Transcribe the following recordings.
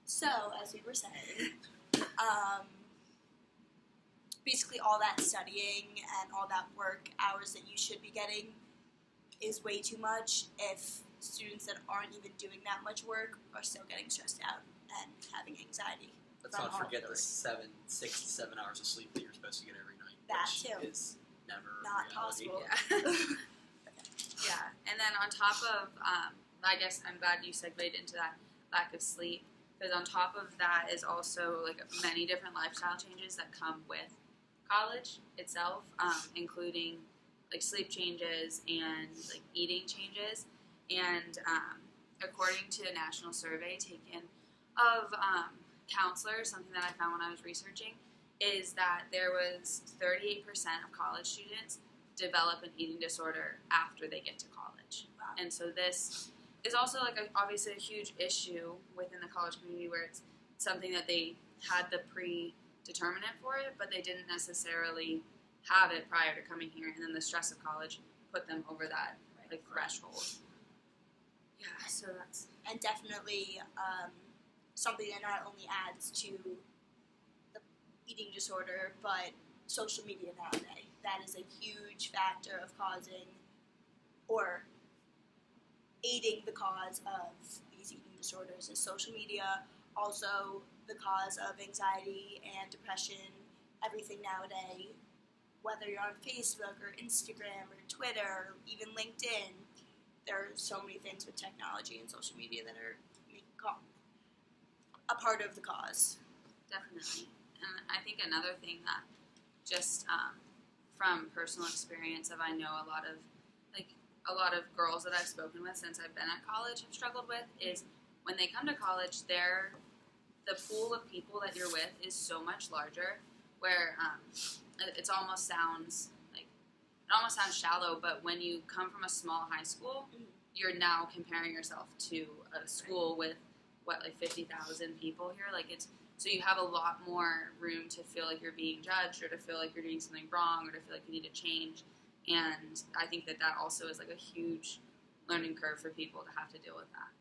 So, as we were saying, basically all that studying and all that work hours that you should be getting is way too much if students that aren't even doing that much work are still getting stressed out and having anxiety. Let's not forget the 6 to 7 hours of sleep that you're supposed to get every night. That which too. Is never not reality. possible. Yeah. Yeah, and then on top of, I guess I'm glad you segued into that lack of sleep, because on top of that is also like many different lifestyle changes that come with college itself, including like sleep changes and like eating changes. And according to a national survey taken of counselors, something that I found when I was researching is that there was 38% of college students develop an eating disorder after they get to college. Wow. And so this is also like obviously a huge issue within the college community, where it's something that they had the predeterminate for it, but they didn't necessarily have it prior to coming here, and then the stress of college put them over that like threshold. Yeah, so that's... And definitely something that not only adds to the eating disorder, but social media nowadays. That is a huge factor of causing or aiding the cause of these eating disorders is social media. Also, the cause of anxiety and depression, everything nowadays, whether you're on Facebook or Instagram or Twitter, or even LinkedIn, there are so many things with technology and social media that are a part of the cause. Definitely. And I think another thing that just from personal experience I know a lot of girls that I've spoken with since I've been at college have struggled with is when they come to college, the pool of people that you're with is so much larger, where it almost sounds shallow, but when you come from a small high school, you're now comparing yourself to a school with 50,000 people here. So you have a lot more room to feel like you're being judged, or to feel like you're doing something wrong, or to feel like you need to change. And I think that also is like a huge learning curve for people to have to deal with that.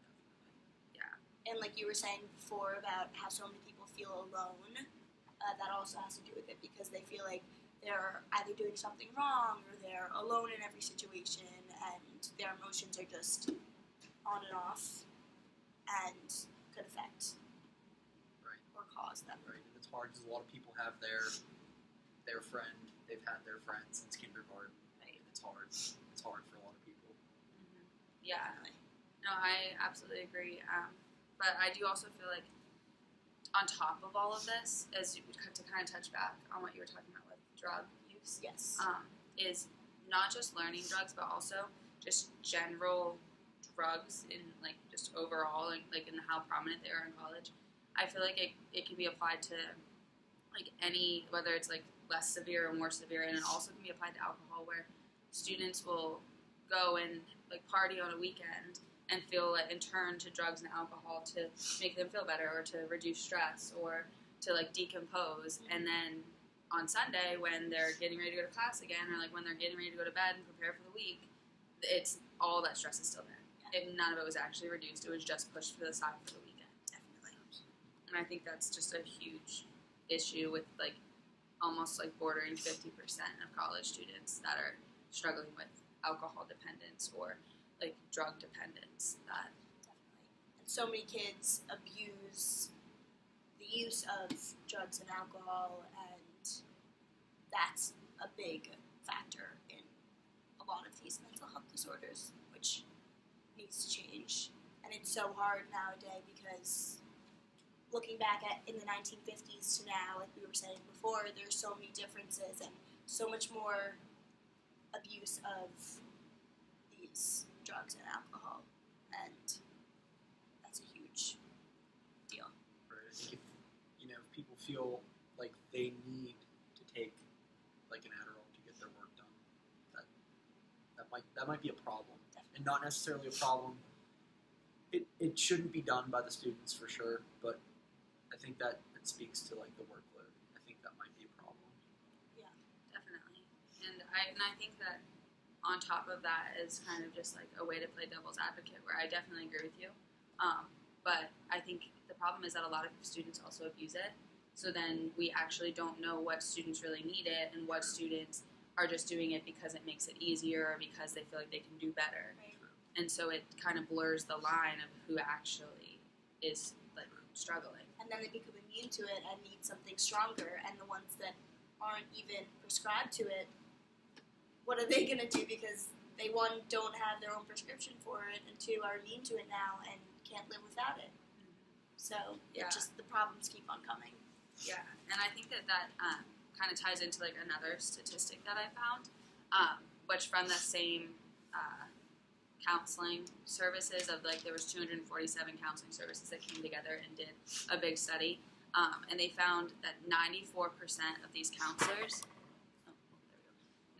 Yeah. And like you were saying before about how so many people feel alone, that also has to do with it, because they feel like they're either doing something wrong or they're alone in every situation, and their emotions are just on and off and could affect or cause them. Right, and it's hard because a lot of people have their friend, they've had their friend since kindergarten, and it's hard for a lot of people. Mm-hmm. Yeah, no, I absolutely agree, but I do also feel like on top of all of this, as you to kind of touch back on what you were talking about with drug use, yes, is not just learning drugs, but also just general drugs in just overall, in how prominent they are in college. I feel like it can be applied to any, whether it's less severe or more severe, and it also can be applied to alcohol, where students will go and party on a weekend and feel and turn to drugs and alcohol to make them feel better, or to reduce stress, or to decompose. And then on Sunday, when they're getting ready to go to class again, or when they're getting ready to go to bed and prepare for the week, it's all that stress is still there. None of it was actually reduced. It was just pushed to the side for the weekend. Definitely. And I think that's just a huge issue with almost bordering 50% of college students that are struggling with alcohol dependence or drug dependence. That definitely. And so many kids abuse the use of drugs and alcohol, and that's a big factor in a lot of these mental health disorders, which needs to change. And it's so hard nowadays because looking back at in the 1950s to now, like we were saying before, there's so many differences and so much more abuse of these drugs and alcohol, and that's a huge deal. Right. I think if people feel like they need to take an Adderall to get their work done, that might be a problem. Definitely. And not necessarily a problem. It shouldn't be done by the students for sure, but I think that it speaks to the workload. I think that might be a problem. Yeah, definitely. And I think that on top of that is kind of just a way to play devil's advocate, where I definitely agree with you. But I think the problem is that a lot of students also abuse it. So then we actually don't know what students really need it and what students are just doing it because it makes it easier or because they feel like they can do better. Right. And so it kind of blurs the line of who actually is like struggling. And then they become immune to it and need something stronger. And the ones that aren't even prescribed to it, what are they going to do? Because they, one, don't have their own prescription for it, and two, are immune to it now and can't live without it. So Yeah. it just, the problems keep on coming. Yeah, and I think that kind of ties into like another statistic that I found, which from the same counseling services of like there was 247 counseling services that came together and did a big study, and they found that 94% of these counselors,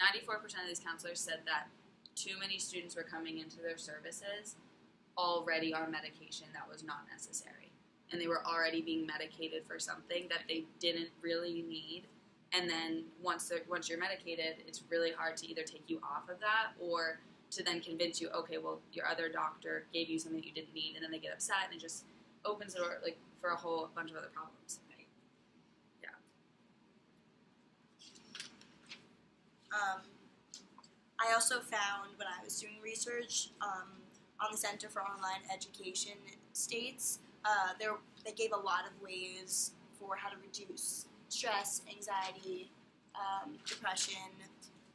94% of these counselors said that too many students were coming into their services already on medication that was not necessary. And they were already being medicated for something that they didn't really need. And then once you're medicated, it's really hard to either take you off of that or to then convince you, okay, well, your other doctor gave you something that you didn't need, and then they get upset, and it just opens the door like for a whole bunch of other problems. Right? Yeah. I also found when I was doing research on the Center for Online Education states, they gave a lot of ways for how to reduce stress, anxiety, depression,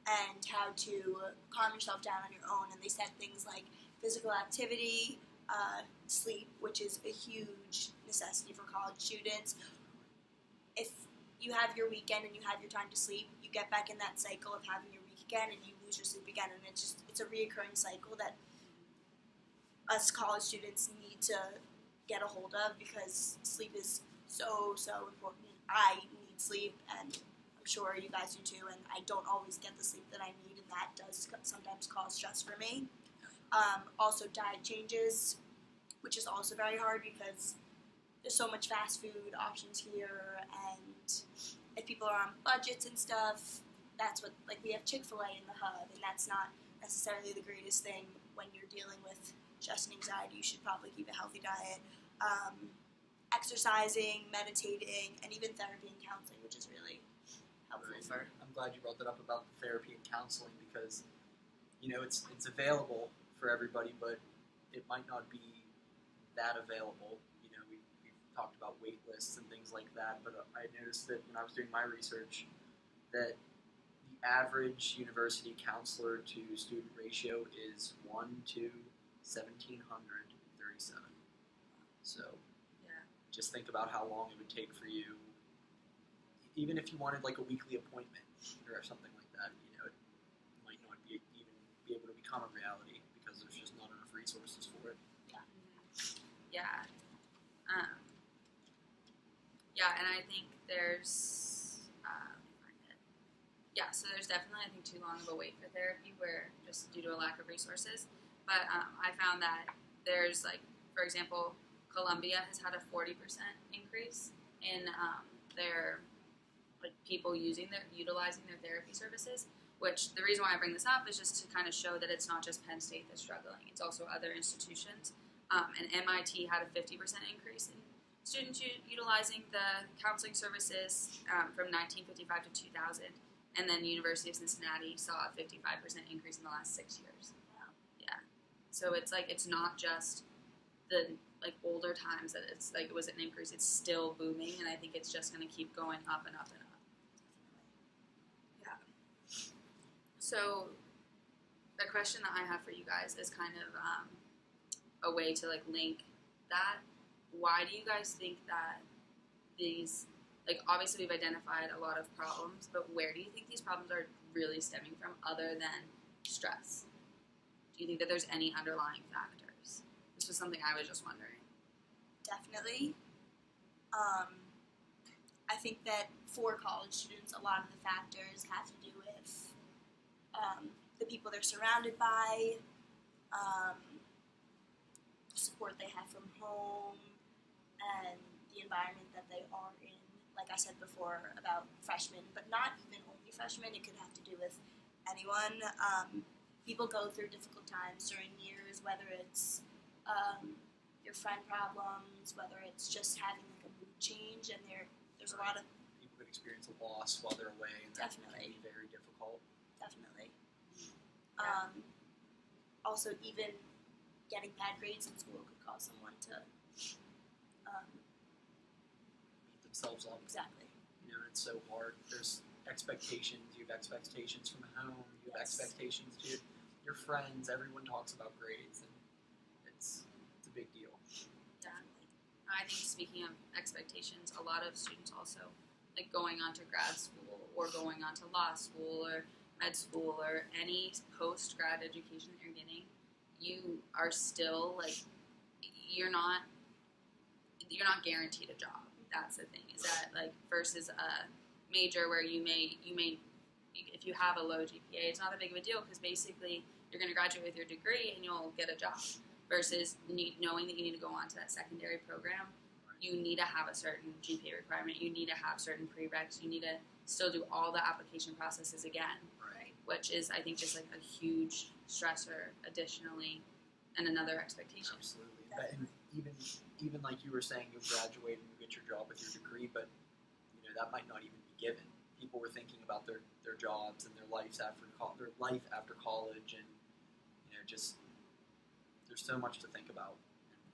and how to calm yourself down on your own. And they said things like physical activity, sleep, which is a huge necessity for college students. If you have your weekend and you have your time to sleep, you get back in that cycle of having your week again and you lose your sleep again. And it's a reoccurring cycle that us college students need to get a hold of because sleep is so important. I need sleep, and I'm sure you guys do too, and I don't always get the sleep that I need, and that does sometimes cause stress for me. Also diet changes, which is also very hard because there's so much fast food options here, and if people are on budgets and stuff, that's what, like, we have Chick-fil-A in the hub, and that's not necessarily the greatest thing when you're dealing with stress and anxiety. You should probably keep a healthy diet. Exercising, meditating, and even therapy and counseling, which is really helpful for. I'm glad you brought that up about the therapy and counseling because, it's available for everybody, but it might not be that available. We've talked about wait lists and things like that, but I noticed that when I was doing my research that the average university counselor to student ratio is 1 to 1,737. So just think about how long it would take for you, even if you wanted like a weekly appointment or something like that, it might not even be able to become a reality because there's just not enough resources for it. Yeah. And I think there's, so there's definitely, I think, too long of a wait for therapy where just due to a lack of resources. But I found that there's, like, for example, Columbia has had a 40% increase in their people utilizing their therapy services. Which the reason why I bring this up is just to kind of show that it's not just Penn State that's struggling; it's also other institutions. And MIT had a 50% increase in students utilizing the counseling services from 1955 to 2000, and then University of Cincinnati saw a 55% increase in the last 6 years. Wow. Yeah, so it's like it's not just the older times that it's like it was an increase, it's still booming, and I think it's just going to keep going up and up and up. Yeah. So the question that I have for you guys is kind of a way to link that. Why do you guys think that these, obviously we've identified a lot of problems, but where do you think these problems are really stemming from other than stress? Do you think that there's any underlying factors? This was something I was just wondering. Definitely. I think that for college students, a lot of the factors have to do with the people they're surrounded by, the support they have from home, and the environment that they are in. Like I said before about freshmen, but not even only freshmen, it could have to do with anyone. People go through difficult times during years, whether it's your friend problems, whether it's just having like a mood change, and there's a lot of People could experience a loss while they're away, and that can Definitely. be very difficult. definitely. Yeah. Also, even getting bad grades in school could cause someone to Beat themselves up. exactly. You know, it's so hard. There's expectations. You have expectations from home. You have Yes. expectations to your friends. Everyone talks about grades, and it's a big deal. Definitely. I think speaking of expectations, a lot of students also like going on to grad school or going on to law school or med school or any post grad education that you're getting, you are still like you're not guaranteed a job. That's the thing. Is that like versus a major where you may if you have a low GPA, it's not that big of a deal because basically you're going to graduate with your degree and you'll get a job. Versus knowing that you need to go on to that secondary program, you need to have a certain GPA requirement. You need to have certain prereqs. You need to still do all the application processes again, Right. which is I think just like a huge stressor additionally, and another expectation. Absolutely. And even like you were saying, you'll graduate and you get your job with your degree, but you know that might not even be given. People were thinking about their jobs and their life after college, and you know just there's so much to think about.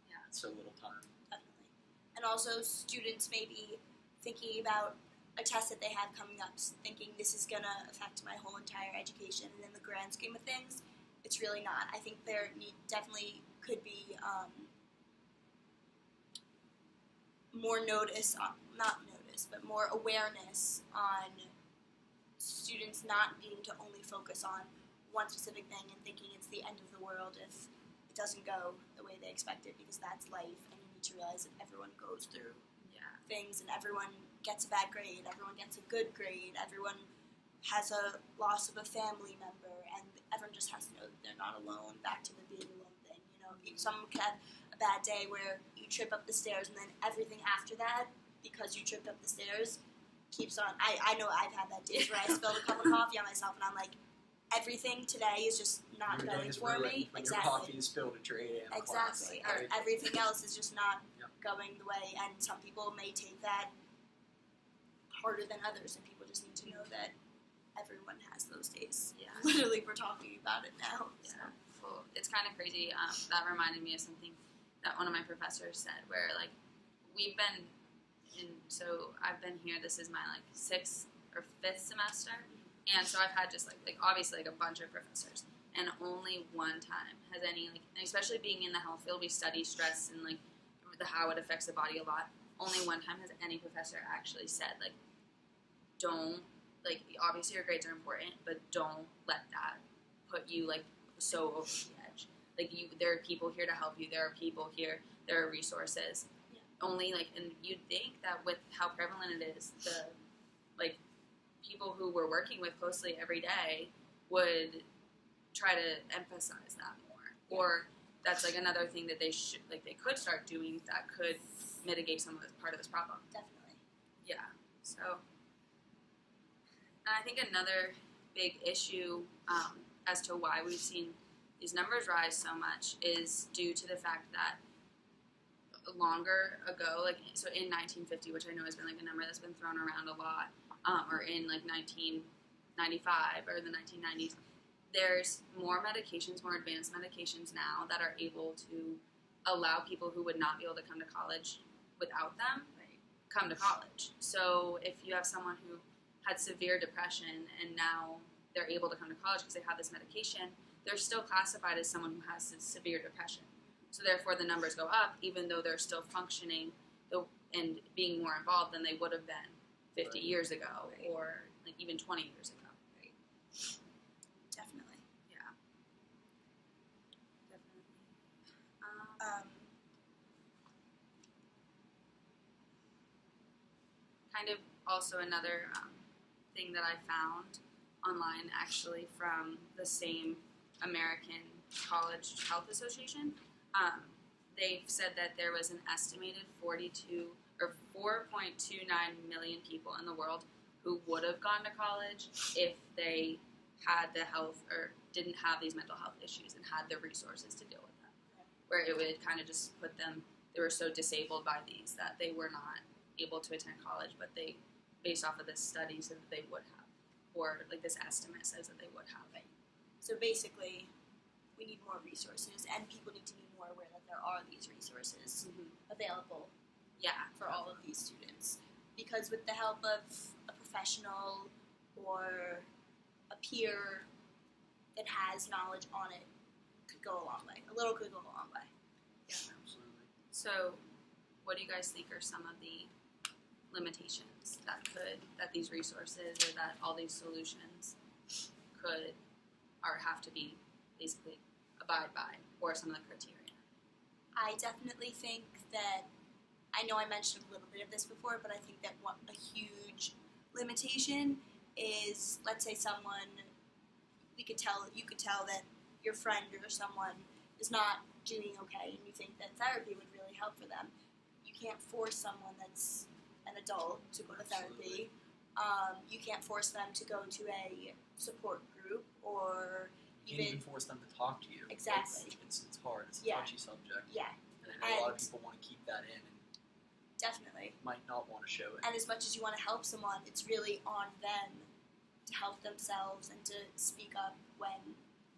Yeah. And so little time. Definitely. And also, students may be thinking about a test that they have coming up, thinking this is going to affect my whole entire education, and in the grand scheme of things, it's really not. I think there definitely could be more but more awareness on students not needing to only focus on one specific thing and thinking it's the end of the world if it doesn't go the way they expected, because that's life, and you need to realize that everyone goes through things, and everyone gets a bad grade, everyone gets a good grade, everyone has a loss of a family member, and everyone just has to know that they're not alone. Back to the being alone thing, you know, someone could have a bad day where you trip up the stairs, and then everything after that, because you tripped up the stairs, keeps on. I know I've had that days where I spilled a cup of coffee on myself, and I'm like, everything today is just not Your day going is for ruined me. when Exactly. your coffee is spilled at your 8 a.m. class. Exactly. Right? Everything else is just not Yep. going the way, and some people may take that harder than others, and people just need to know that everyone has those days. Yeah. Literally, we're talking about it now. So. Yeah. Well, it's kind of crazy. That reminded me of something that one of my professors said, where like we've been so I've been here. This is my like 6th or 5th semester, and so I've had just like obviously like a bunch of professors, and only one time has any like, and especially being in the health field, we study stress and like how it affects the body a lot. Only one time has any professor actually said like, don't like obviously your grades are important, but don't let that put you like so over the edge. Like there are people here to help you. There are people here. There are resources. Yeah. Only like, and you'd think that with how prevalent it is, the like people who we're working with closely every day would try to emphasize that more. Yeah. Or that's like another thing that they could start doing that could mitigate some of this part of this problem. Definitely. Yeah. So, and I think another big issue as to why we've seen these numbers rise so much is due to the fact that longer ago, like so in 1950, which I know has been like a number that's been thrown around a lot, or in like 1995 or the 1990s, there's more medications, more advanced medications now that are able to allow people who would not be able to come to college without them come to college. So if you have someone who had severe depression and now they're able to come to college because they have this medication, they're still classified as someone who has severe depression. So therefore the numbers go up even though they're still functioning and being more involved than they would have been 50 years ago or like even 20 years ago. Right? Definitely. Yeah. Definitely. Kind of also another thing that I found online actually from the same American College Health Association. They've said that there was an estimated 4.29 million people in the world who would have gone to college if they had the health or didn't have these mental health issues and had the resources to deal with them. where it would kind of just put them, they were so disabled by these that they were not able to attend college, but they, based off of this study, said that they would have, or like this estimate says that they would have. So basically, we need more resources, and people need to be more aware that there are these resources available Yeah. for all of these students. Because with the help of a professional or a peer that has knowledge on it, could go a long way. A little could go a long way. Absolutely. So, what do you guys think are some of the limitations that these resources or that all these solutions could or have to be basically abide by, or some of the criteria? I definitely think that, I know I mentioned a little bit of this before, but I think that a huge limitation is, let's say someone, you could tell that your friend or someone is not doing okay, and you think that therapy would really help for them. You can't force someone that's an adult to go to therapy. You can't force them to go to a support group, or You can't even force them to talk to you. Exactly. It's hard. It's a Yeah. touchy subject. Yeah, And I know a lot of And- people want to keep that in and definitely. might not want to show it. And as much as you want to help someone, it's really on them to help themselves and to speak up when.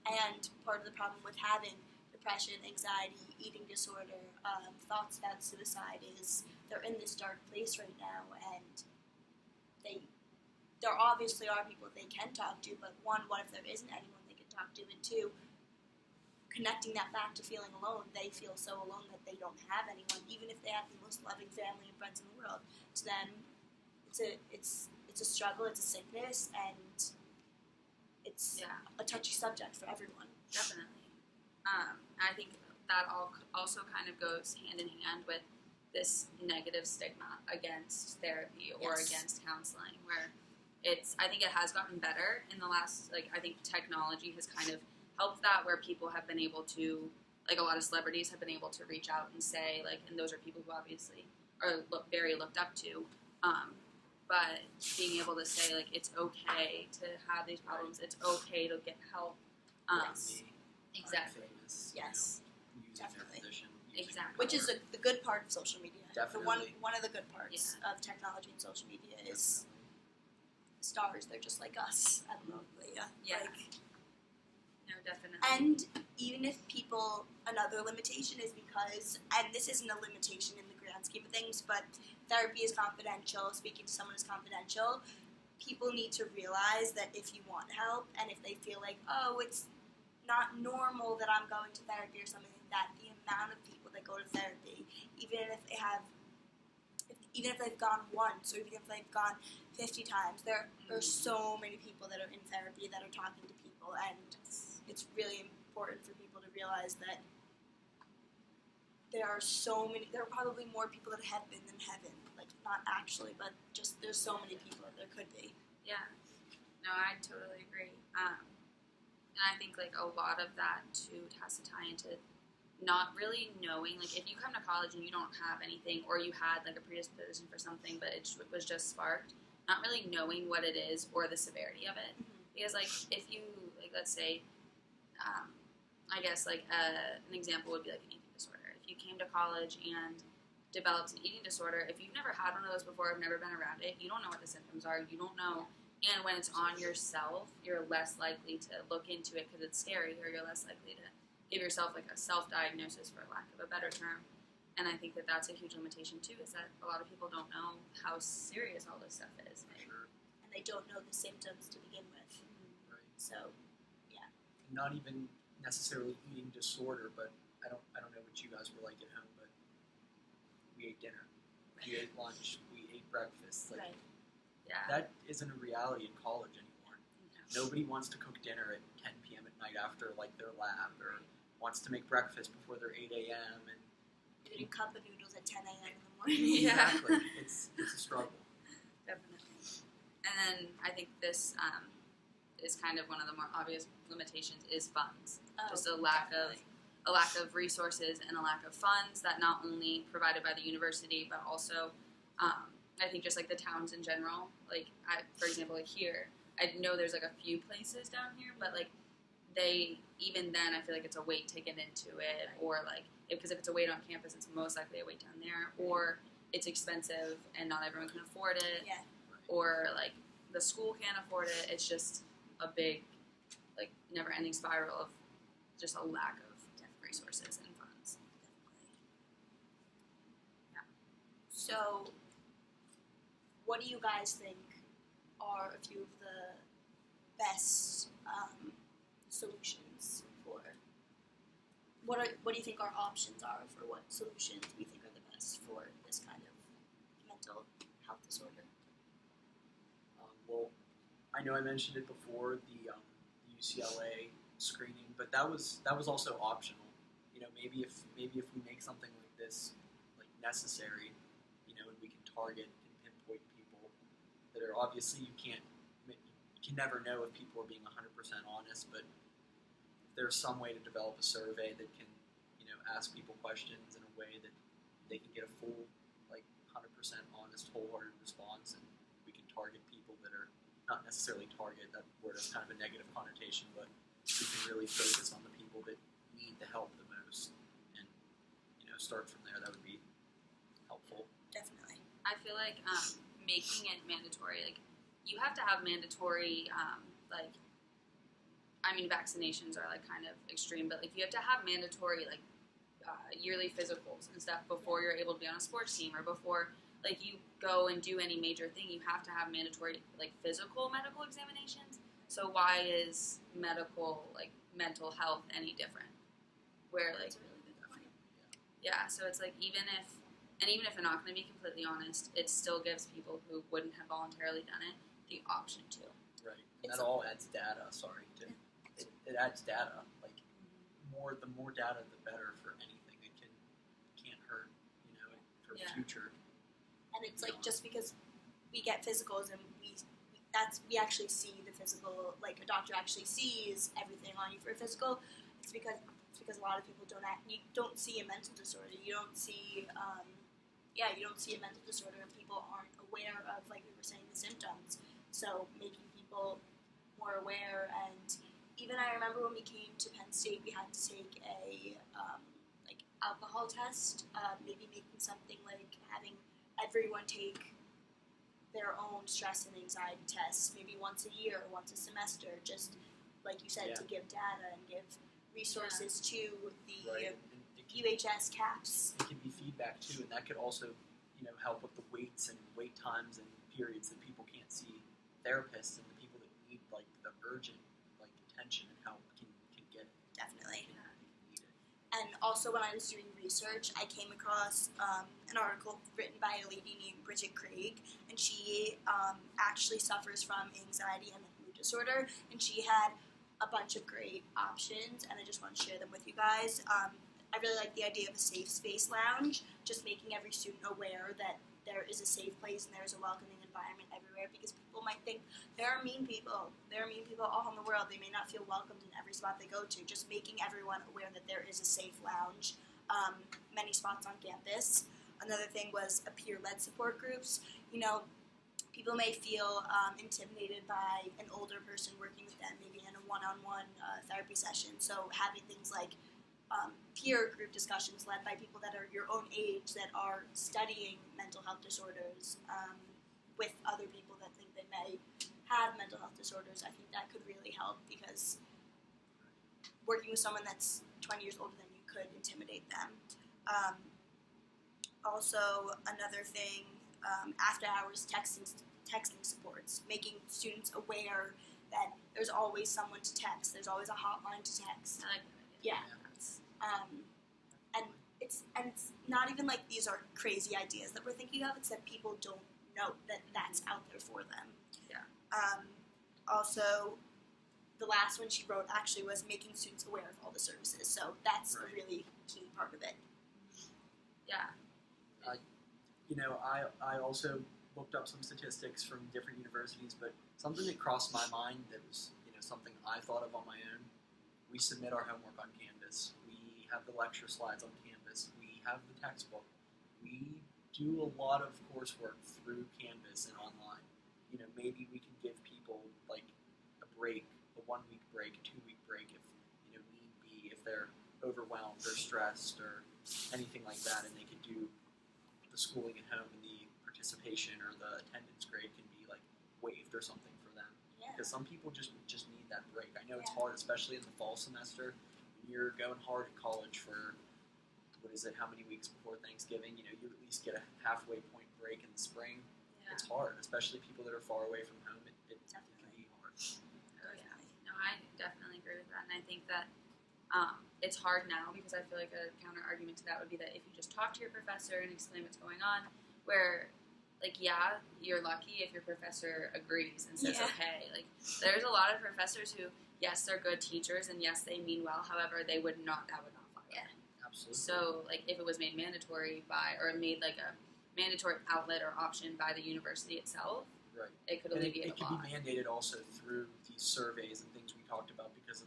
And part of the problem with having depression, anxiety, eating disorder, thoughts about suicide is they're in this dark place right now, and there obviously are people they can talk to, but one, what if there isn't anyone they can talk to, and two, connecting that back to feeling alone, they feel so alone that they don't have anyone, even if they have the most loving family and friends in the world. To them, it's a struggle, it's a sickness, and it's Yeah. a touchy subject for everyone. Definitely. I think that also kind of goes hand in hand with this negative stigma against therapy or Yes. against counseling, where I think it has gotten better in the last, I think technology has kind of helped that, where people have been able to, a lot of celebrities have been able to reach out and say, and those are people who obviously are very looked up to, but being able to say, it's okay to have these problems, it's okay to get help. Yes. Exactly. Famous, Yes, using definitely. their position, using Exactly. which is the good part of social media. Definitely. One of the good parts of technology and social media is stars. They're just like us. I don't know, Leah. Yeah. No, definitely. And even if people, another limitation is because, and this isn't a limitation in the grand scheme of things, but therapy is confidential, speaking to someone is confidential. People need to realize that if you want help, and if they feel like, oh, it's not normal that I'm going to therapy or something like that, the amount of people that go to therapy, even if they've gone once, or even if they've gone 50 times, there are so many people that are in therapy that are talking to people, and it's really important for people to realize that there are probably more people that have been than haven't. Not actually, but just there's so many people that there could be. Yeah. No, I totally agree. And I think a lot of that too has to tie into not really knowing, if you come to college and you don't have anything, or you had a predisposition for something, but it was just sparked, not really knowing what it is or the severity of it. Because if you, let's say, I guess an example would be an eating disorder. If you came to college and developed an eating disorder, if you've never had one of those before, have never been around it, you don't know what the symptoms are, you don't know. And when it's on yourself, you're less likely to look into it because it's scary, or you're less likely to give yourself a self-diagnosis, for lack of a better term. And I think that that's a huge limitation too, is that a lot of people don't know how serious all this stuff is. Sure. And they don't know the symptoms to begin with. Right. So, Not even necessarily eating disorder, but I don't know what you guys were like at home, but we ate dinner, we ate lunch, we ate breakfast. right. Yeah. That isn't a reality in college anymore. Nobody wants to cook dinner at 10 p.m. at night after their lab, or wants to make breakfast before their 8 a.m. and Eating cup of noodles at 10 a.m. in the morning. Yeah. Exactly. It's a struggle. Definitely. And then I think this is kind of one of the more obvious limitations is funds. Just a lack of resources and a lack of funds that not only provided by the university, but also I think just the towns in general. For example, here, I know there's a few places down here, but they, even then, I feel it's a wait to get into it, or because if it's a weight on campus, it's most likely a weight down there, or it's expensive and not everyone can afford it, Yeah. or like the school can't afford it. It's just a big, like, never-ending spiral of just a lack of resources and funds. Yeah. So, what do you guys think are a few of the best solutions for? What do you think our options are for what solutions we think are the best for this kind of mental health disorder? Well, I know I mentioned it before, the UCLA screening, but that was also optional. You know, maybe if we make something like this like necessary, you know, and we can target and pinpoint people that are obviously you can never know if people are being 100% honest, but if there's some way to develop a survey that can, you know, ask people questions in a way that they can get a full, like, 100% honest, wholehearted response, and we can target people that are not necessarily target, that word has kind of a negative connotation, but we can really focus on the people that need the help the most, and, you know, start from there. That would be helpful. Definitely. I feel like making it mandatory, like, you have to have mandatory, like, I mean, vaccinations are, like, kind of extreme, but, like, you have to have mandatory, like, yearly physicals and stuff before you're able to be on a sports team, or before, like, you go and do any major thing. You have to have mandatory, like, physical medical examinations. So why is medical, like, mental health any different? Where, like, That's a really good point. yeah, so it's like, even if they're not going to be completely honest, it still gives people who wouldn't have voluntarily done it the option to. Right. And that all adds data, it adds data. Like, the more data, the better for anything. It can't hurt, you know, for future. And it's like, just because we get physicals and we actually see the physical, like a doctor actually sees everything on you for a physical, it's because a lot of people you don't see a mental disorder. You don't see you don't see a mental disorder, and people aren't aware of, like we were saying, the symptoms. So making people more aware, and even I remember when we came to Penn State, we had to take a like alcohol test. Maybe making something like having everyone take their own stress and anxiety tests, maybe once a year or once a semester, just like you said, to give data and give resources to the Right. UHS CAPS. It can be feedback too, and that could also, you know, help with the waits and wait times and periods that people can't see therapists, and the people that need, like, the urgent, like, attention and help can get it. Definitely. They can need it. And also, when I was doing research, I came across an article written by a lady named Bridget Craig, and she actually suffers from anxiety and mood disorder, and she had a bunch of great options, and I just want to share them with you guys. I really like the idea of a safe space lounge, just making every student aware that there is a safe place and there's a welcoming environment everywhere, because people might think there are mean people all in the world. They may not feel welcomed in every spot they go to. Just making everyone aware that there is a safe lounge, many spots on campus. Another thing was a peer-led support groups. You know, people may feel intimidated by an older person working with them, maybe in a one-on-one therapy session. So having things like peer group discussions led by people that are your own age, that are studying mental health disorders, with other people that think they may have mental health disorders, I think that could really help, because working with someone that's 20 years older than you could intimidate them. Also, another thing, after hours texting supports, making students aware that there's always someone to text, there's always a hotline to text. I like that idea. Yeah. And it's not even like these are crazy ideas that we're thinking of. It's that people don't know that that's out there for them. Yeah. Also, the last one she wrote actually was making students aware of all the services. So that's a really key part of it. Yeah. You know, I also looked up some statistics from different universities, but something that crossed my mind that was, you know, something I thought of on my own. We submit our homework on Canvas. We have the lecture slides on Canvas. We have the textbook. We do a lot of coursework through Canvas and online. You know, maybe we can give people, like, a break, a 1-week break, a 2-week break, if, you know, need be, if they're overwhelmed or stressed or anything like that, and they could do the schooling at home, and the participation or the attendance grade can be like waived or something for them. Yeah. Because some people just need that break. I know it's Yeah. hard, especially in the fall semester. When you're going hard at college for what is it? How many weeks before Thanksgiving? You know, you at least get a halfway point break in the spring. Yeah. It's hard, especially people that are far away from home. It can be hard. Oh, yeah. No, I definitely agree with that, and I think that it's hard now because I feel like a counter argument to that would be that if you just talk to your professor and explain what's going on, where like yeah, you're lucky if your professor agrees and says Yeah. okay. Like there's a lot of professors who yes they're good teachers and yes they mean well, however that would not fly. Yeah. Absolutely. So like if it was made mandatory by or made like a mandatory outlet or option by the university itself, Right. it could And alleviate it a can lot. be mandated also through these surveys and things we talked about because,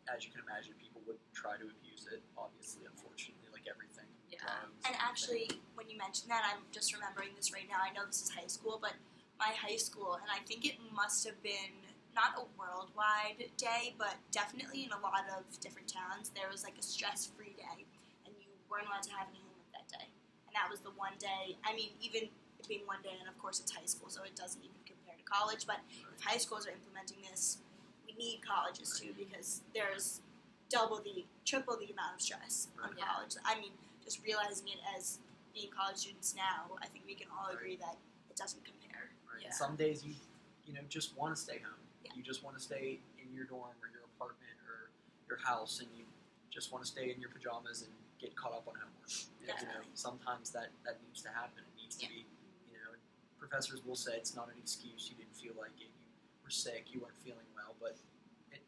as you can imagine, people would try to abuse it, obviously, unfortunately, like everything. Yeah. Drugs, And actually, everything. when you mentioned that, I'm just remembering this right now. I know this is high school, but my high school, and I think it must have been not a worldwide day, but definitely in a lot of different towns, there was like a stress-free day, and you weren't allowed to have any homework that day. And that was the one day, I mean, even it being one day, and of course it's high school, so it doesn't even compare to college, but if high schools are implementing this, we need colleges too, because there's triple the amount of stress on Yeah. college. I mean, just realizing it as being college students now, I think we can all agree that it doesn't compare. Right. Yeah. And some days you know just want to stay home. Yeah. You just want to stay in your dorm or your apartment or your house, and you just want to stay in your pajamas and get caught up on homework. You know, Definitely. sometimes that needs to happen. It needs to be. You know, and professors will say it's not an excuse. You didn't feel like it. You were sick. You weren't feeling well, but it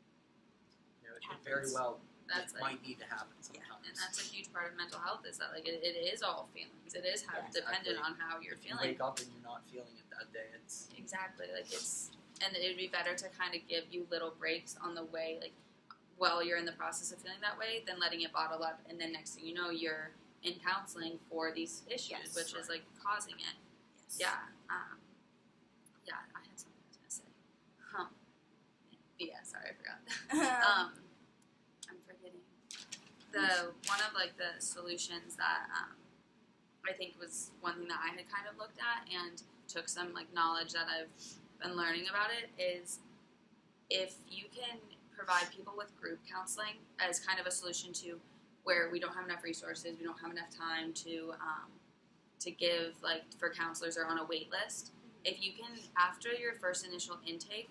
very Happens. well That's it like might need to happen sometimes. and that's a huge part of mental health is that like it is all feelings. It is how Yeah. dependent Exactly. on how you're If you feeling. wake up and you're not feeling it that day, it's Exactly. Like it's and it'd be better to kind of give you little breaks on the way, like while you're in the process of feeling that way, than letting it bottle up and then next thing you know you're in counseling for these issues, Yes. which is like causing it. Yes. Yeah. Yeah, I had something I was gonna say. Yeah, sorry, I forgot. I'm forgetting one of like the solutions that I think was one thing that I had kind of looked at and took some like knowledge that I've been learning about it is if you can provide people with group counseling as kind of a solution to where we don't have enough resources, we don't have enough time to give like for counselors or on a wait list. If you can after your first initial intake,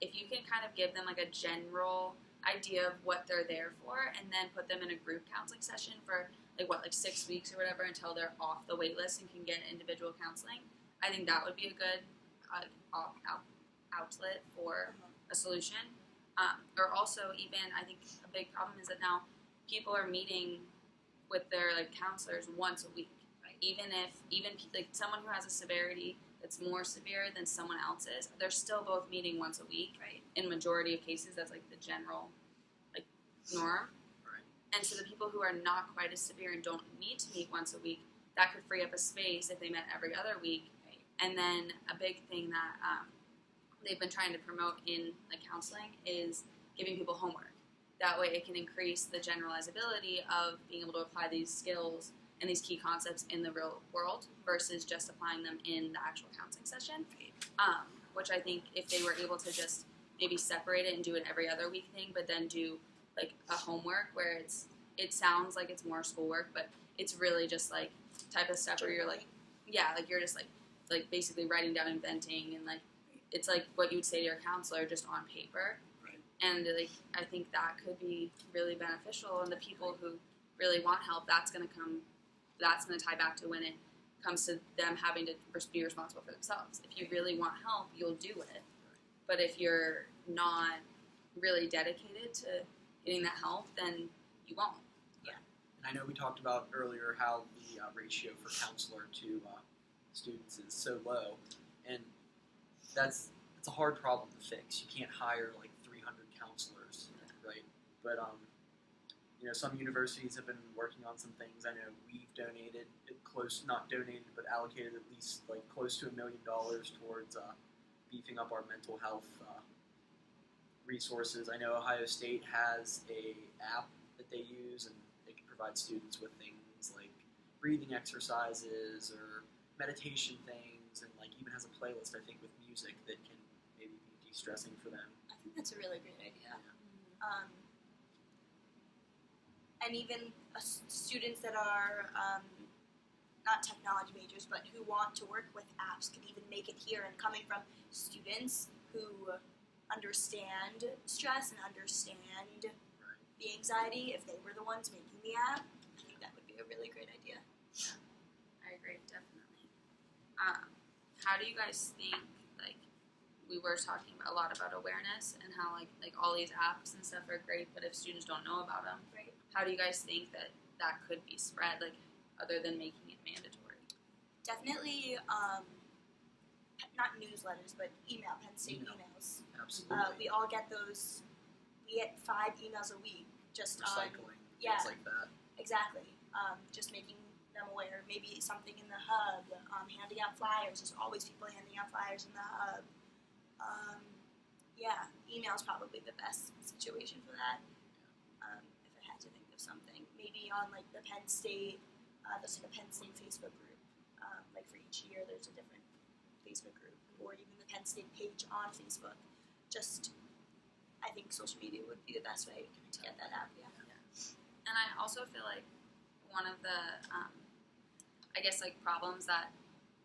if you can kind of give them like a general idea of what they're there for and then put them in a group counseling session for like 6 weeks or whatever until they're off the wait list and can get individual counseling, I think that would be a good outlet for a solution. Or also even I think a big problem is that now people are meeting with their like counselors once a week. Right? Even like someone who has a severity that's more severe than someone else's, they're still both meeting once a week. Right. In majority of cases, that's like the general like norm. right. And so the people who are not quite as severe and don't need to meet once a week, that could free up a space if they met every other week. Right. And then a big thing that they've been trying to promote in like counseling is giving people homework. That way it can increase the generalizability of being able to apply these skills and these key concepts in the real world versus just applying them in the actual counseling session. Which I think if they were able to just maybe separate it and do an every other week thing, but then do like a homework where it sounds like it's more schoolwork, but it's really just like type of stuff where you're like, yeah, like you're just like basically writing down inventing and like it's like what you would say to your counselor just on paper. Right. And like I think that could be really beneficial, and the people who really want help, that's going to tie back to when it comes to them having to be responsible for themselves. If you really want help, you'll do it. But if you're not really dedicated to getting that help, then you won't. And I know we talked about earlier how the ratio for counselor to students is so low, and it's a hard problem to fix. You can't hire like 300 counselors, right? But some universities have been working on some things. I know we've donated not donated, but allocated at least like close to $1 million towards beefing up our mental health resources. I know Ohio State has a app that they use, and they can provide students with things like breathing exercises or meditation things, and like even has a playlist, I think, with music that can maybe be de-stressing for them. I think that's a really great idea. Yeah. And even students that are not technology majors, but who want to work with apps could even make it here. And coming from students who understand stress and understand the anxiety, if they were the ones making the app, I think that would be a really great idea. I agree, definitely. How do you guys think, like, we were talking a lot about awareness and how, like all these apps and stuff are great, but if students don't know about them, Right. how do you guys think that could be spread, like, other than making it mandatory? Definitely, not newsletters, but Penn State emails. Absolutely. We all get those. We get 5 emails a week just Recycling, yeah. things like that. Exactly. Just making them aware. Maybe something in the hub, handing out flyers. There's always people handing out flyers in the hub. Yeah, email's probably the best situation for that. If I had to think of something, maybe on like the Penn State, there's like a Penn State Facebook group. Like for each year, there's a different Facebook group, or even the Penn State page on Facebook. Just, I think social media would be the best way to get that out. Yeah. And I also feel like one of the, I guess, like, problems that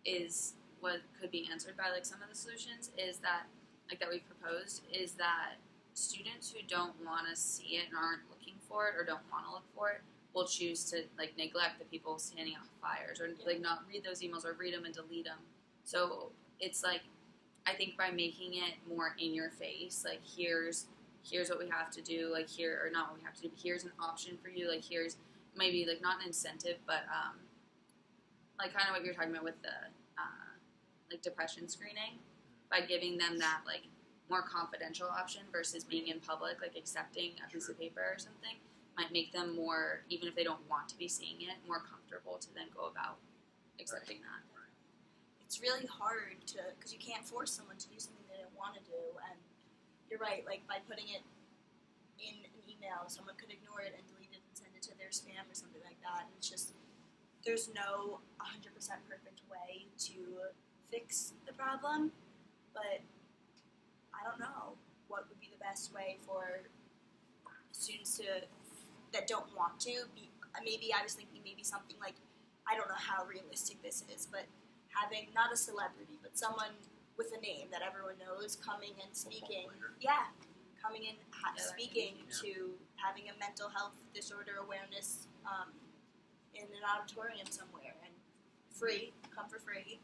is what could be answered by, like, some of the solutions is that, like, that we've proposed, is that students who don't want to see it and aren't looking for it or don't want to look for it will choose to, like, neglect the people standing out flyers or, like, not read those emails or read them and delete them. So it's, like, I think by making it more in your face, like, here's what we have to do, like, here, or not what we have to do, but here's an option for you, like, here's maybe, like, not an incentive, but, like, kind of what you're talking about with the, like, depression screening, by giving them that, like, more confidential option versus being in public, like, accepting a piece of paper or something, might make them more, even if they don't want to be seeing it, more comfortable to then go about accepting that. It's really hard because you can't force someone to do something they don't want to do, and you're right, like, by putting it in an email, someone could ignore it and delete it and send it to their spam or something like that, and it's just, there's no 100% perfect way to fix the problem, but I don't know what would be the best way for students that don't want to be. Maybe I was thinking maybe something like, I don't know how realistic this is, but having not a celebrity, but someone with a name that everyone knows coming and speaking. Yeah, coming and speaking to having a mental health disorder awareness in an auditorium somewhere, and free, come for free.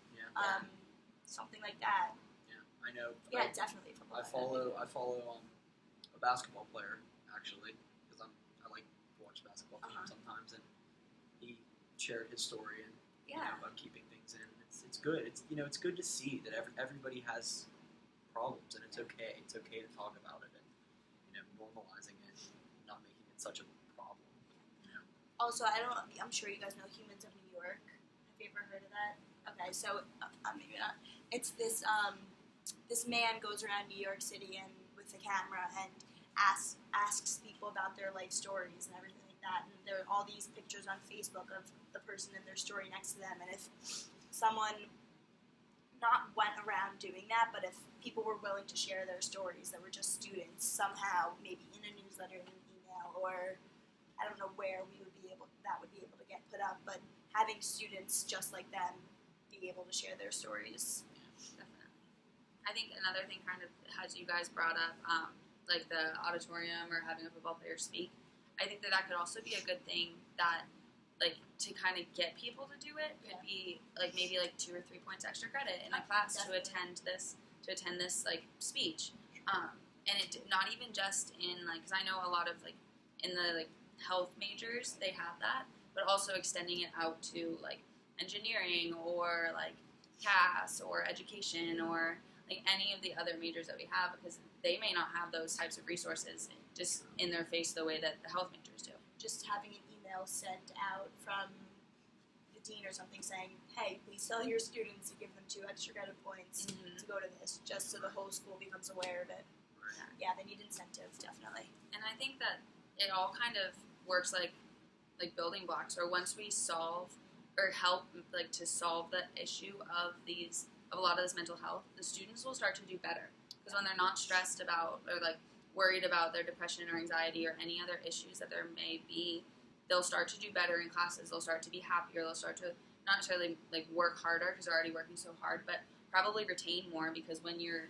Something like that. Yeah, I know. Yeah, definitely. I follow a basketball player, actually, because I like to watch basketball games sometimes, and he shared his story and about keeping things in. It's good. It's good to see that everybody has problems, and it's okay. It's okay to talk about it, and normalizing it, not making it such a problem. Also, I'm sure you guys know Humans of New York. Have you ever heard of that? Okay, so maybe not. It's this this man goes around New York City and with a camera and asks people about their life stories and everything like that. And there are all these pictures on Facebook of the person and their story next to them. And if someone not went around doing that, but if people were willing to share their stories that were just students somehow, maybe in a newsletter, in an email, or I don't know where that would be able to get put up, but having students just like them be able to share their stories. Definitely. I think another thing, kind of, as you guys brought up, like the auditorium or having a football player speak, I think that could also be a good thing that, like, to kind of get people to do it could be, like, maybe, like, 2 or 3 points extra credit in a class to attend this, like, speech. And it not even just in, like, because I know a lot of, like, in the, like, health majors, they have that, but also extending it out to, like, engineering or, like, CAS or education or, like, any of the other majors that we have, because they may not have those types of resources just in their face the way that the health majors do. Just having an email sent out from the dean or something saying, hey, please tell your students to give them 2 extra credit points to go to this, just so the whole school becomes aware of it. Yeah, they need incentive, definitely. And I think that it all kind of works like building blocks, or once we solve or help like to solve the issue of a lot of this mental health, the students will start to do better, because when they're not stressed about or like worried about their depression or anxiety or any other issues that there may be, they'll start to do better in classes. They'll start to be happier. They'll start to not necessarily like work harder because they're already working so hard, but probably retain more, because when you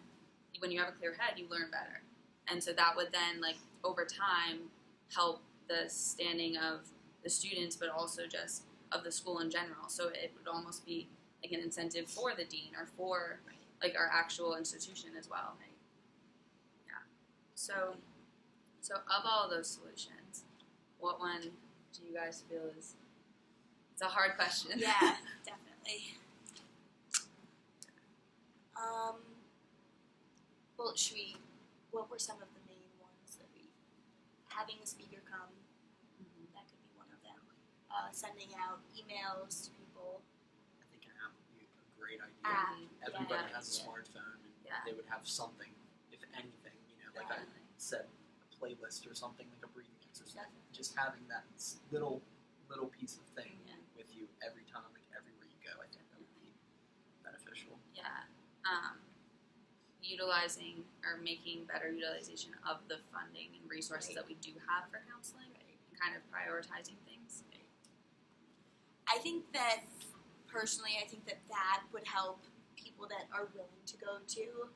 have a clear head, you learn better. And so that would then, like, over time, help the standing of the students, but also just of the school in general. So it would almost be like an incentive for the dean or for like our actual institution as well. Yeah. So of all those solutions, what one do you guys feel is? It's a hard question. Yeah, definitely. Well, what were some of the main ones that having a speaker come, that could be one of them. Sending out emails to people. I think an app would be a great idea. Yeah. Everybody has a smartphone, and Yeah. they would have something, if anything, like I said, a playlist or something, like a breathing exercise. Definitely. Just having that little piece of thing Yeah. with you every time, like everywhere you go, I think that would be beneficial. Yeah. Utilizing or making better utilization of the funding and resources that we do have for counseling, and kind of prioritizing things. I think that, personally, that would help people that are willing to go to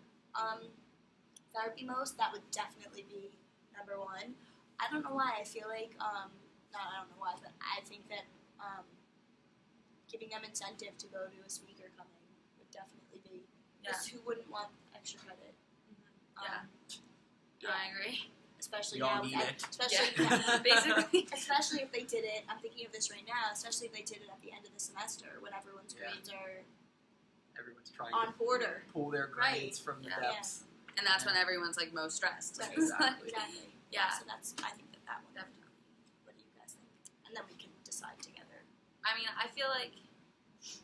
therapy most. That would definitely be number one. I don't know why. I feel like, I don't know why, but I think that giving them incentive to go to a speaker coming would definitely be, because who wouldn't want extra credit? I agree. Especially We all now, need it. especially Basically. especially if they did it. I'm thinking of this right now. Especially if they did it at the end of the semester, when everyone's Yeah. grades are Everyone's trying on to order. pull their grades from the Yeah. depths. And that's when everyone's like most stressed. Right. Exactly. Exactly. Yeah. So I think that one. Definitely. What do you guys think? And then we can decide together. I mean, I feel like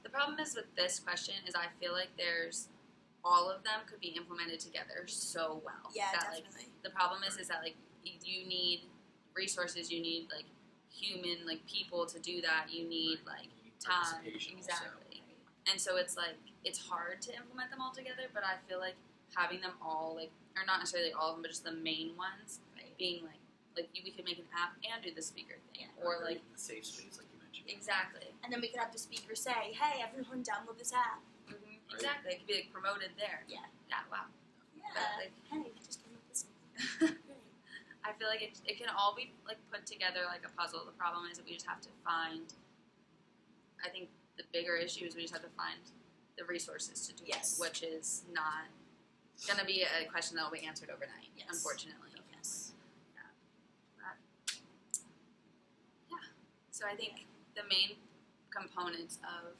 the problem is with this question is I feel like all of them could be implemented together so well. Yeah, that, definitely. Like, the problem is that like you need resources, you need like human like people to do that. You need like time, Participation exactly. And so it's like it's hard to implement them all together. But I feel like having them all like, or not necessarily all of them, but just the main ones, being like we could make an app and do the speaker thing, or like the safe space, like you mentioned. exactly. And then we could have the speaker say, "Hey, everyone, download this app." Exactly, it could be like promoted there. Yeah. Yeah. Wow. Yeah. Like, Hey, just come up with something. I feel like it can all be like put together like a puzzle. The problem is that we just have to find. I think the bigger issue is we just have to find the resources to do Yes. it, which is not going to be a question that will be answered overnight. Yes. Unfortunately. Yes. So I think the main components of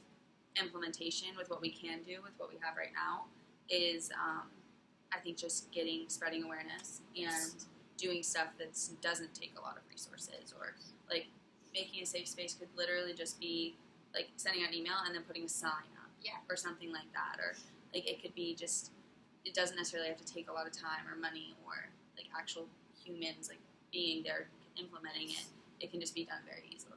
implementation with what we can do with what we have right now is I think just spreading awareness and doing stuff that doesn't take a lot of resources, or like making a safe space could literally just be like sending out an email and then putting a sign up, or something like that, or like it could be just, it doesn't necessarily have to take a lot of time or money or like actual humans like being there implementing it. It can just be done very easily.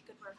Good work.